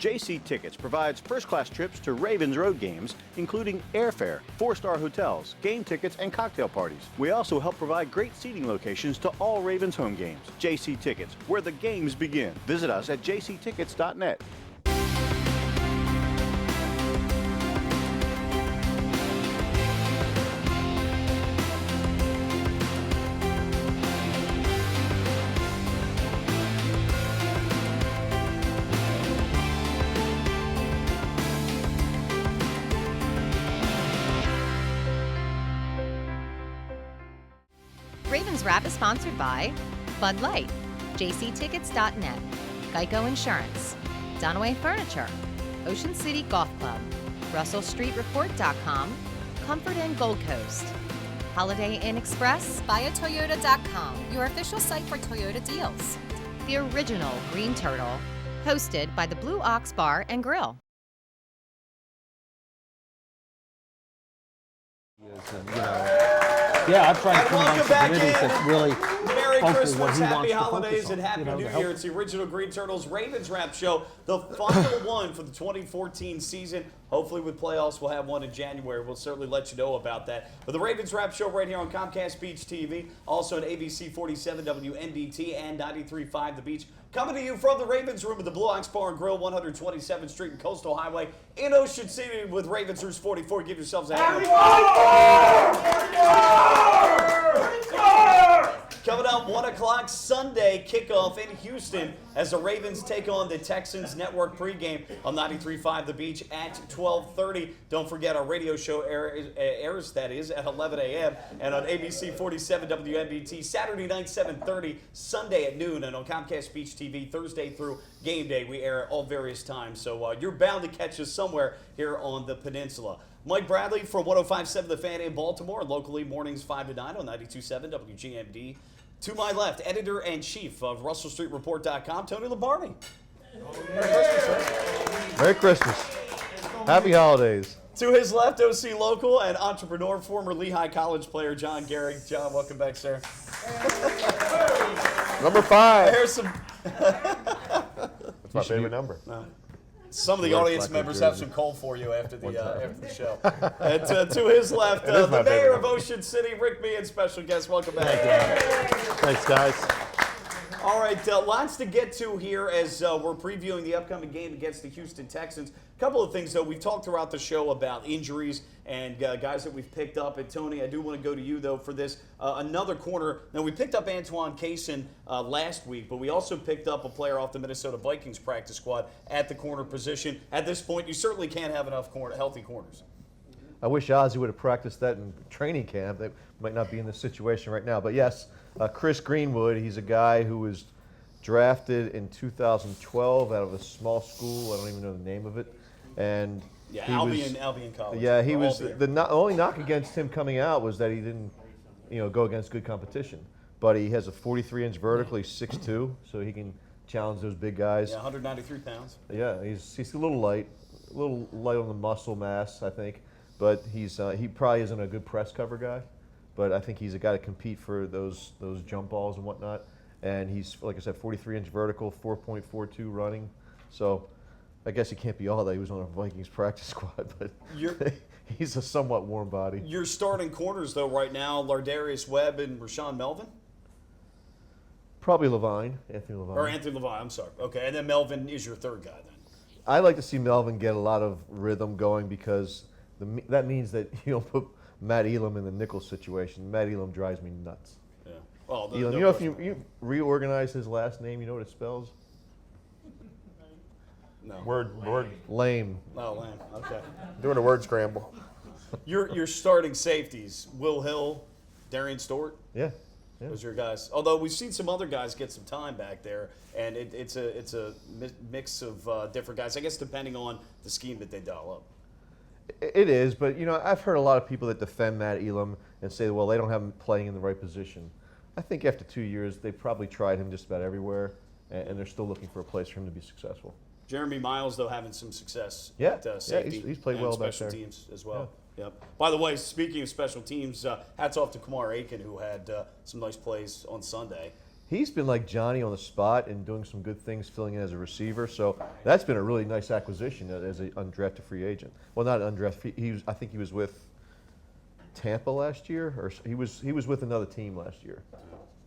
JC Tickets provides first-class trips to Ravens road games, including airfare, 4-star hotels, game tickets, and cocktail parties. We also help provide great seating locations to all Ravens home games. JC Tickets, where the games begin. Visit us at jctickets.net. Ravens Wrap is sponsored by Bud Light, jctickets.net, Geico Insurance, Dunaway Furniture, Ocean City Golf Club, RussellStreetReport.com, Comfort Inn Gold Coast, Holiday Inn Express, BuyAToyota.com, your official site for Toyota deals, the original Green Turtle, hosted by the Blue Ox Bar and Grill. Yeah, I've tried to put on some committees that really Merry focus what Christmas, he wants Happy to Holidays, focus on, and Happy New to Year. It's the original Green Turtles Ravens Wrap Show, the final one for the 2014 season. Hopefully with playoffs, we'll have one in January. We'll certainly let you know about that. But the Ravens Wrap Show right here on Comcast Beach TV, also on ABC 47 WNDT and 93.5 The Beach. Coming to you from the Ravens Room at the Blue Ox Bar and Grill, 127th Street and Coastal Highway in Ocean City with Ravens Roost 44. Give yourselves a hand. Coming up 1 o'clock Sunday kickoff in Houston as the Ravens take on the Texans Network pregame on 93.5 The Beach at 12:30. Don't forget our radio show airs that is at 11 a.m. and on ABC 47 WNBT Saturday night 7:30, Sunday at noon, and on Comcast Beach TV Thursday through game day. We air at all various times, so you're bound to catch us somewhere here on the peninsula. Mike Bradley from 105.7 The Fan in Baltimore, and locally mornings 5 to 9 on 92.7 WGMD. To my left, editor-in-chief of RussellStreetReport.com, Tony Lombardi. Merry Christmas, sir. Merry Christmas. Happy holidays. To his left, OC local and entrepreneur, former Lehigh College player John Gehrig. John, welcome back, sir. Number 5. Here's some. That's my favorite number. No. Some of the audience members have some coal for you after the show. And to his left, the mayor of Ocean City, Rick Meehan, special guest. Welcome back. Thanks, guys. All right, lots to get to here as we're previewing the upcoming game against the Houston Texans. A couple of things, though. We've talked throughout the show about injuries and guys that we've picked up. And, Tony, I do want to go to you, though, for this. Another corner. Now, we picked up Antoine Cason last week, but we also picked up a player off the Minnesota Vikings practice squad at the corner position. At this point, you certainly can't have enough healthy corners. I wish Ozzie would have practiced that in training camp. They might not be in this situation right now. But, yes, Chris Greenwood, he's a guy who was drafted in 2012 out of a small school. I don't even know the name of it. And yeah, Albion College. Yeah, he was the only knock against him coming out was that he didn't, go against good competition. But he has a 43-inch vertical. He's 6'2", so he can challenge those big guys. Yeah, 193 pounds. Yeah, he's a little light on the muscle mass, I think. But he probably isn't a good press cover guy. But I think he's a guy to compete for those jump balls and whatnot. And he's, like I said, 43-inch vertical, 4.42 running. So I guess he can't be all that. He was on a Vikings practice squad, but he's a somewhat warm body. Your starting corners, though, right now, Lardarius Webb and Rashawn Melvin? Probably Anthony Levine. Or Anthony Levine, I'm sorry. Okay, and then Melvin is your third guy, then. I like to see Melvin get a lot of rhythm going because that means that you don't put Matt Elam in the nickel situation. Matt Elam drives me nuts. Yeah. Well, Elam, if you reorganize his last name, you know what it spells? No. Word. Lame. Oh, lame. Okay. Doing a word scramble. Your starting safeties, Will Hill, Darian Stewart. Yeah. Those are your guys. Although we've seen some other guys get some time back there, and it's a mix of different guys. I guess depending on the scheme that they dial up. It is, but I've heard a lot of people that defend Matt Elam and say, well, they don't have him playing in the right position. I think after 2 years, they probably tried him just about everywhere, and they're still looking for a place for him to be successful. Jeremy Miles, though, having some success at safety. He's played well back special there. Teams as well. Yeah. Yep. By the way, speaking of special teams, hats off to Kamar Aiken, who had some nice plays on Sunday. he's been like Johnny on the spot and doing some good things, filling in as a receiver. So that's been a really nice acquisition as an undrafted free agent. Well, not undrafted. I think he was with Tampa last year, or he was with another team last year.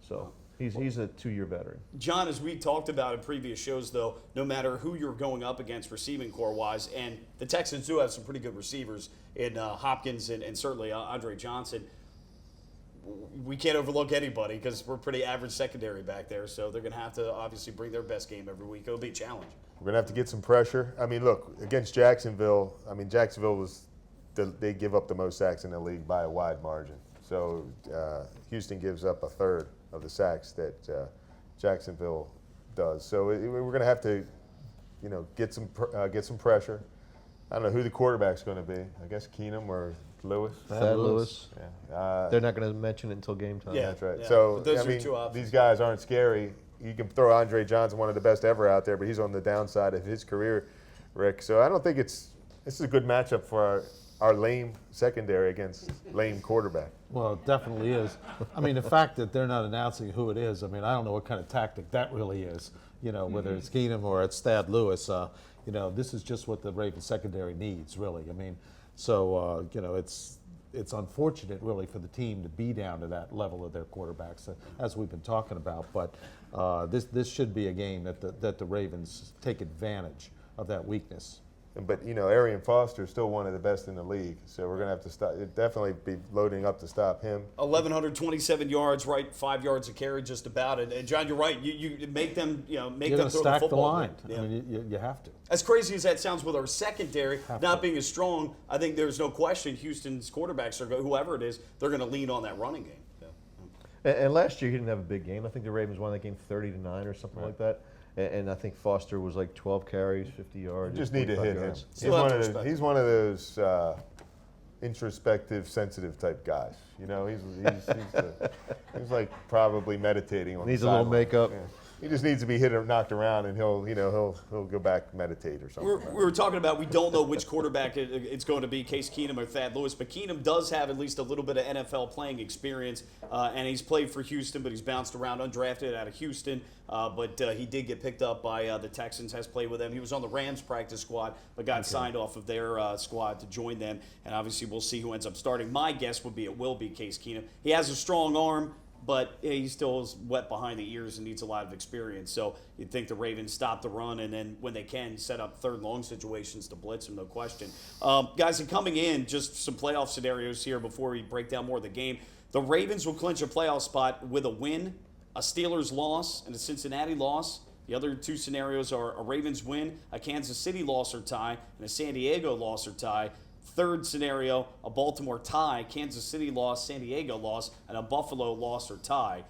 So he's a 2-year veteran. John, as we talked about in previous shows, though, no matter who you're going up against receiving core-wise, and the Texans do have some pretty good receivers in Hopkins and certainly Andre Johnson, we can't overlook anybody because we're pretty average secondary back there, so they're going to have to obviously bring their best game every week. It'll be a challenge. We're going to have to get some pressure. I mean, look, against Jacksonville, they give up the most sacks in the league by a wide margin. So Houston gives up a third of the sacks that Jacksonville does. So we're going to have to, get some pressure. I don't know who the quarterback's going to be. I guess Keenum or Lewis. Thad Lewis. Yeah. They're not going to mention it until game time. Yeah. That's right. Yeah. So But those are two options. these guys aren't scary. You can throw Andre Johnson, one of the best ever out there, but he's on the downside of his career, Rick. So I don't think this is a good matchup for our lame secondary against lame quarterback. Well, it definitely is. I mean, the fact that they're not announcing who it is, I mean, I don't know what kind of tactic that really is, whether it's Keenum or it's Thad Lewis. This is just what the Ravens secondary needs, really. I mean, so, it's unfortunate, really, for the team to be down to that level of their quarterbacks, as we've been talking about. But this should be a game that the Ravens take advantage of that weakness. But, Arian Foster is still one of the best in the league, so we're going to have to definitely be loading up to stop him. 1,127 yards, right, 5 yards a carry, just about. And John, you're right. You make them, make You're them going to throw stack the the football. line. Yeah. I mean, you have to. As crazy as that sounds with our secondary not being as strong, I think there's no question Houston's quarterbacks, or whoever it is, they're going to lean on that running game. Yeah. And last year he didn't have a big game. I think the Ravens won that game 30-9 or something like that. And I think Foster was like 12 carries, 50 yards. You just need to hit him. yards. He's one of those introspective, sensitive type guys. He's like probably meditating on. Needs the a little sideline. makeup. Yeah. He just needs to be hit or knocked around, and he'll go back meditate or something. We were talking about we don't know which quarterback it's going to be, Case Keenum or Thad Lewis, but Keenum does have at least a little bit of NFL playing experience, and he's played for Houston, but he's bounced around, undrafted out of Houston, but he did get picked up by the Texans, has played with them. He was on the Rams practice squad, but got signed off of their squad to join them, and obviously we'll see who ends up starting. My guess would be it will be Case Keenum. He has a strong arm, but he still is wet behind the ears and needs a lot of experience. So you'd think the Ravens stop the run and then when they can set up third and long situations to blitz him, no question. Guys, and coming in, just some playoff scenarios here before we break down more of the game. The Ravens will clinch a playoff spot with a win, a Steelers loss, and a Cincinnati loss. The other two scenarios are a Ravens win, a Kansas City loss or tie, and a San Diego loss or tie. Third scenario, a Baltimore tie, Kansas City loss, San Diego loss, and a Buffalo loss or tie.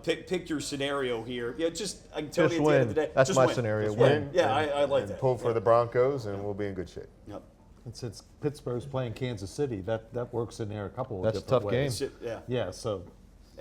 Pick your scenario here. Tony, Just at the win. end of the day, That's just my win. scenario. Just Win. Yeah, I like that. Pull for the Broncos, and we'll be in good shape. Yep. And since Pittsburgh's playing Kansas City, that works in there a couple of That's a different tough ways. game. Yeah. Yeah, so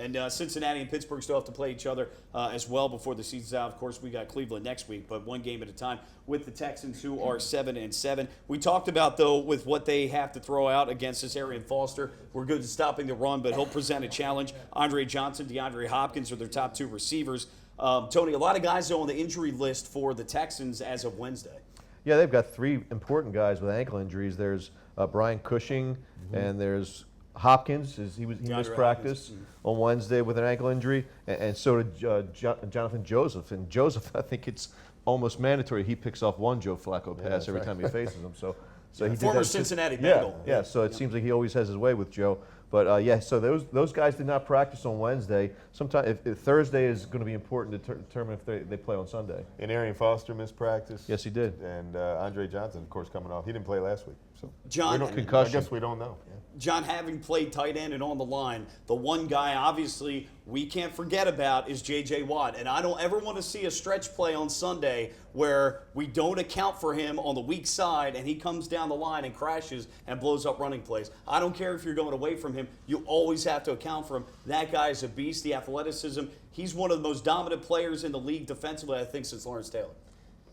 And Cincinnati and Pittsburgh still have to play each other as well before the season's out. Of course, we got Cleveland next week, but one game at a time with the Texans, who are 7-7. We talked about, though, with what they have to throw out against this Arian Foster. We're good at stopping the run, but he'll present a challenge. Andre Johnson, DeAndre Hopkins are their top two receivers. Tony, a lot of guys, though, on the injury list for the Texans as of Wednesday. Yeah, they've got three important guys with ankle injuries. There's Brian Cushing, and there's Hopkins. He missed practice on Wednesday with an ankle injury, and so did Jonathan Joseph. And Joseph, I think it's almost mandatory he picks off one Joe Flacco pass every time he faces him. So he did Former that. Cincinnati Bengal. Yeah. So it seems like he always has his way with Joe. But so those guys did not practice on Wednesday. Sometime if Thursday is going to be important to determine if they play on Sunday. And Arian Foster missed practice. Yes, he did. And Andre Johnson, of course, coming off. He didn't play last week. So John, I guess we don't know. Yeah. John, having played tight end and on the line, the one guy obviously we can't forget about is J.J. Watt. And I don't ever want to see a stretch play on Sunday where we don't account for him on the weak side and he comes down the line and crashes and blows up running plays. I don't care if you're going away from him. You always have to account for him. That guy is a beast, the athleticism. He's one of the most dominant players in the league defensively, I think, since Lawrence Taylor.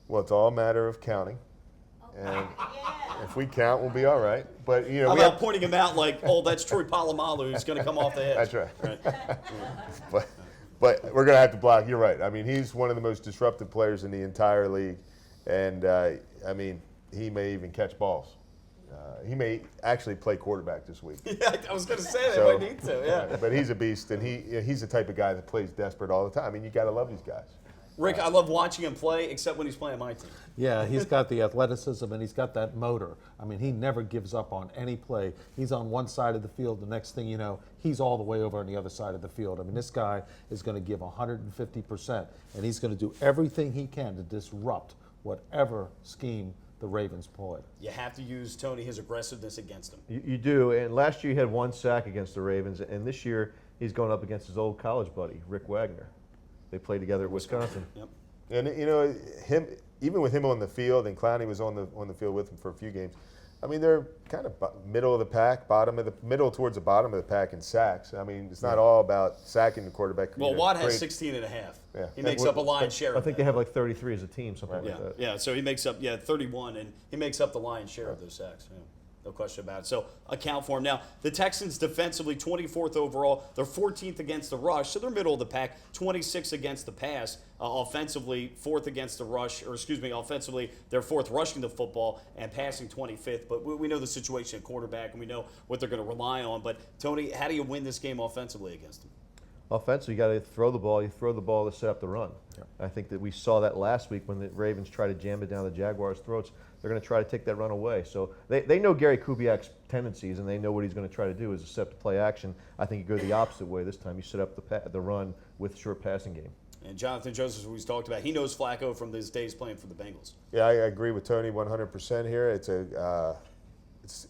Well, it's all a matter of counting. And if we count, we'll be all right. But, How about pointing him out like, oh, that's Troy Polamalu who's going to come off the edge. That's right. But we're going to have to block. You're right. I mean, he's one of the most disruptive players in the entire league. And, I mean, he may even catch balls. He may actually play quarterback this week. Yeah, I was going to say they might need to, yeah. But he's a beast, and he's the type of guy that plays desperate all the time. I mean, you got to love these guys. Rick, I love watching him play, except when he's playing my team. Yeah, he's got the athleticism and he's got that motor. I mean, he never gives up on any play. He's on one side of the field. The next thing you know, he's all the way over on the other side of the field. I mean, this guy is going to give 150%, and he's going to do everything he can to disrupt whatever scheme the Ravens play. You have to use, Tony, his aggressiveness against him. You do, and last year he had 1 sack against the Ravens, and this year he's going up against his old college buddy, Rick Wagner. They played together at Wisconsin. Yep. And, you know, even with him on the field, and Clowney was on the field with him for a few games, I mean, they're kind of middle of the pack, middle towards the bottom of the pack in sacks. I mean, it's not all about sacking the quarterback. Well, Watt has 16 and a half. Yeah. He makes up a lion's share I of think that. they have like 33 as a team, something Yeah, like that. yeah. So he makes up 31, and he makes up the lion's share of those sacks. Yeah. No question about it. So account for him. Now, the Texans defensively, 24th overall. They're 14th against the rush, so they're middle of the pack. 26th against the pass. Offensively, 4th against the rush, offensively, they're 4th rushing the football and passing 25th. But we know the situation at quarterback, and we know what they're going to rely on. But, Tony, how do you win this game offensively against them? Offensively, you got to throw the ball. You throw the ball to set up the run. Yeah. I think that we saw that last week when the Ravens tried to jam it down the Jaguars' throats. They're going to try to take that run away. So they know Gary Kubiak's tendencies, and they know what he's going to try to do is to set up the play action. I think you go the opposite way this time. You set up the run with short passing game. And Jonathan Joseph, who we've talked about, he knows Flacco from his days playing for the Bengals. Yeah, I agree with Tony 100% here. It's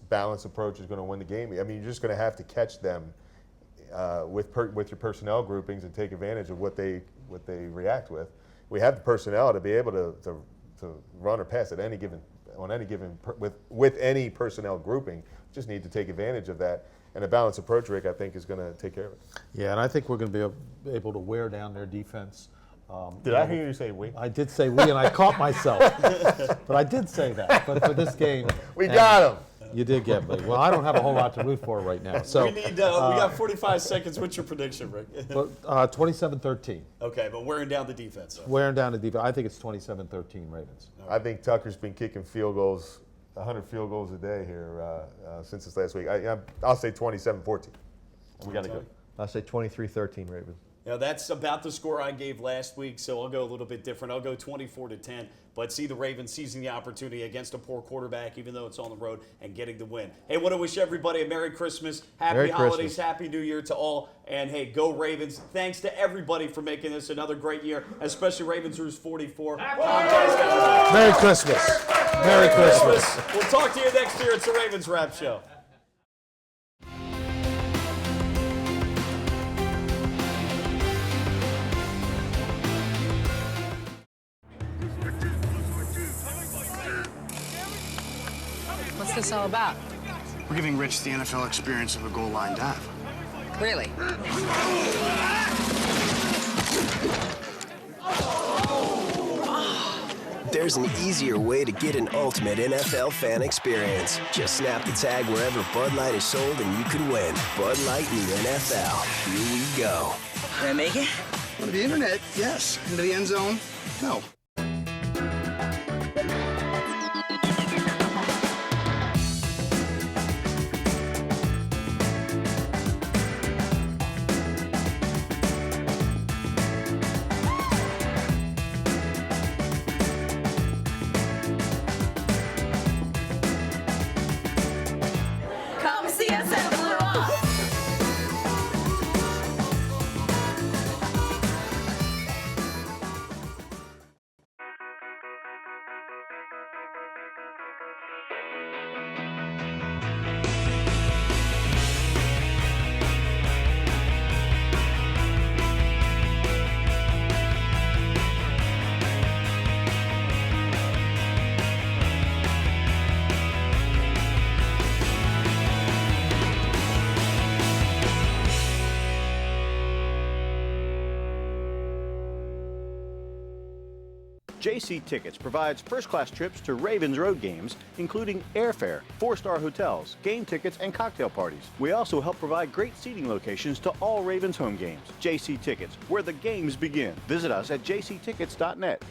balanced approach is going to win the game. I mean, you're just going to have to catch them with your personnel groupings and take advantage of what they react with. We have the personnel to be able to run or pass at any given with any personnel grouping. Just need to take advantage of that. And a balanced approach, Rick, I think, is going to take care of it. Yeah, and I think we're going to be able to wear down their defense. Did I hear you say we? I did say we, and I caught myself. But I did say that. But for this game, we got him. You did get me. Well, I don't have a whole lot to root for right now. So we got 45 seconds. What's your prediction, Rick? 27-13. Okay, but wearing down the defense. So. Wearing down the defense. I think it's 27-13 Ravens. I think Tucker's been kicking field goals, 100 field goals a day here since this last week. I'll say 27-14. We got to go. I'll say 23-13 Ravens. You know, that's about the score I gave last week, so I'll go a little bit different. I'll go 24-10, but see the Ravens seizing the opportunity against a poor quarterback, even though it's on the road, and getting the win. Hey, want to wish everybody a Merry Christmas, Happy Holidays, Happy New Year to all, and hey, go Ravens. Thanks to everybody for making this another great year, especially Ravens Roost 44. Merry Christmas. Merry Christmas. We'll talk to you next year. It's the Ravens Wrap Show. What's this all about? We're giving Rich the NFL experience of a goal line dive. Really? There's an easier way to get an ultimate NFL fan experience. Just snap the tag wherever Bud Light is sold and you can win. Bud Light in the NFL. Here we go. Did I make it? On the internet, yes. Into the end zone, no. JC Tickets provides first-class trips to Ravens road games, including airfare, 4-star hotels, game tickets, and cocktail parties. We also help provide great seating locations to all Ravens home games. JC Tickets, where the games begin. Visit us at jctickets.net.